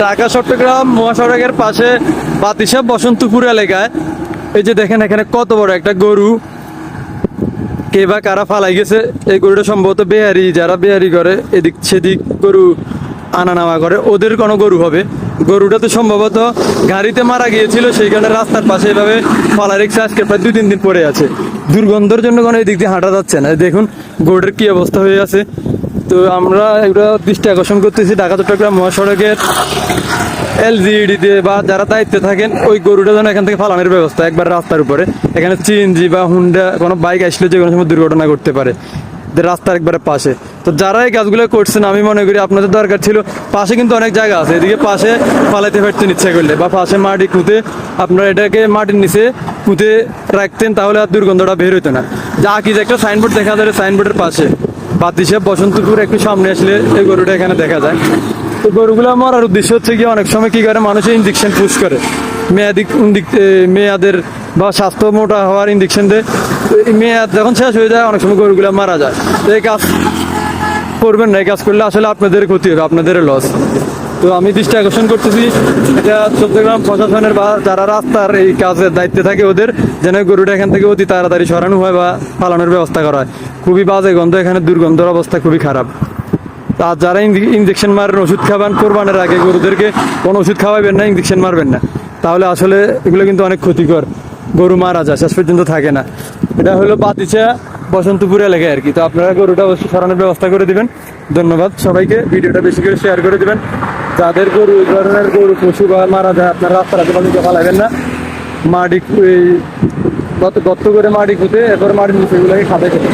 ঢাকা চট্টগ্রাম মহাসড়কের পাশে বাতিশা বসন্তপুর এলাকায় এই যে দেখেন এখানে কত বড় একটা গরু কে বা কারা ফালাই গেছে। এই গরুটা সম্ভবত বেহারি, যারা বেহারি করে এদিক সেদিক গরু আনা নামা করে ওদের কোনো গরু হবে। গরুটা তো সম্ভবত গাড়িতে মারা গিয়েছিল, সেইখানে রাস্তার পাশে এভাবে ফালাই রেখেছে। আজকে প্রায় 2-3 দিন পরে আছে। দুর্গন্ধের জন্য কোনো এই দিক দিয়ে হাঁটা যাচ্ছে না। দেখুন গরুটার কি অবস্থা হয়ে আছে। তো আমরা এগুলো দৃষ্টি আকর্ষণ করতেছি ঢাকা চট্টগ্রাম মহাসড়কের এলজিইডিতে বা যারা দায়িত্বে থাকেন ওই গরুটা যেন এখান থেকে ফালানোর ব্যবস্থা একবার রাস্তার উপরে। এখানে সিএনজি বা হুন্ডা কোনো বাইক আসলে যে কোনো সময় দুর্ঘটনা ঘটতে পারে রাস্তার একবারে পাশে। তো যারা এই কাজগুলো করছেন আমি মনে করি আপনাদের দরকার ছিল, পাশে কিন্তু অনেক জায়গা আছে, এদিকে পাশে ফালাইতে পারতেন ইচ্ছা করলে, বা পাশে মাটি কুঁতে আপনারা এটাকে মাটির নিচে পুঁতে রাখতেন, তাহলে আর দুর্গন্ধটা বের হইতো না। যা কি যে একটা সাইনবোর্ড দেখা যায়, সাইনবোর্ডের পাশে বাতিশা বসন্তপুর একটু সামনে আসলে এই গরুটা এখানে দেখা যায়। তো গরুগুলো মরার উদ্দেশ্য হচ্ছে কি, অনেক সময় কি করে মানুষের ইঞ্জেকশন পুশ করে মেয়াদের বা স্বাস্থ্য মোটা হওয়ার ইঞ্জেকশন দেয়। মেয়াদ যখন শেষ হয়ে যায় অনেক সময় গরুগুলো মারা যায়। তো এই কাজ করবেন না, এই কাজ করলে আসলে আপনাদের ক্ষতি হবে, আপনাদের লস। তো আমি দৃষ্টি আকর্ষণ করতেছি এটা চট্টগ্রাম প্রশাসনের বা যারা রাস্তার এই কাজের দায়িত্বে থাকে ওদের, যেন গরুটা এখান থেকে অতি তাড়াতাড়ি সরানো হয় বা পালানোর ব্যবস্থা করা হয়। খুবই বাজে গন্ধ, এখানে দুর্গন্ধের অবস্থা খুবই খারাপ। আর যারা ইঞ্জেকশন মারেন, ওষুধ খাবেন কোরবানের আগে গরুদেরকে কোনো ওষুধ খাওয়াবেন না, ইঞ্জেকশন মারবেন না, তাহলে আসলে এগুলো কিন্তু অনেক ক্ষতিকর। গরু মারা যায়, শেষ পর্যন্ত থাকে না। এটা হলো বাতিশা বসন্তপুর এলাকায় আর কি। তো আপনারা গরুটা অবশ্যই সরানোর ব্যবস্থা করে দিবেন। ধন্যবাদ সবাইকে, ভিডিওটা বেশি করে শেয়ার করে দিবেন। যাদের গরু এই ধরনের গরু পশু বা মারা যায় আপনারা রাস্তার আশেপাশে ফালাবেন না। মাটি গর্ত করে মাটি খুঁতে এরপর মাটির নিচে এগুলোকে খাতে খেতে